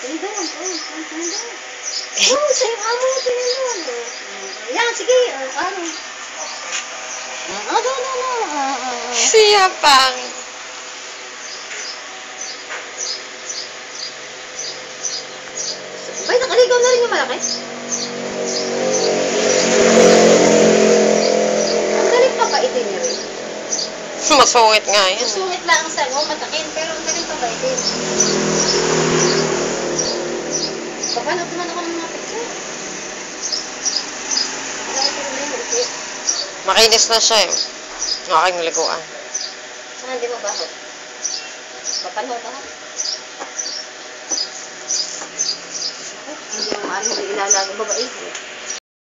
Ganda. Ganda. Sa'yo ka mo. Tingnan mo. Yan, sige. Ano? Siya pang. Bay, nakaligaw na rin yung malaki. Ang galing papaitin niya rin. Masungit nga yan. Sungit lang ang sago, matakin, pero ang galing papaitin. Papanood naman ako ng mga picture. Makinis na siya eh. Ang aking naliguan. Saan hindi mo baho? Papanood ako. Hindi mo maaaring ilalagay babae.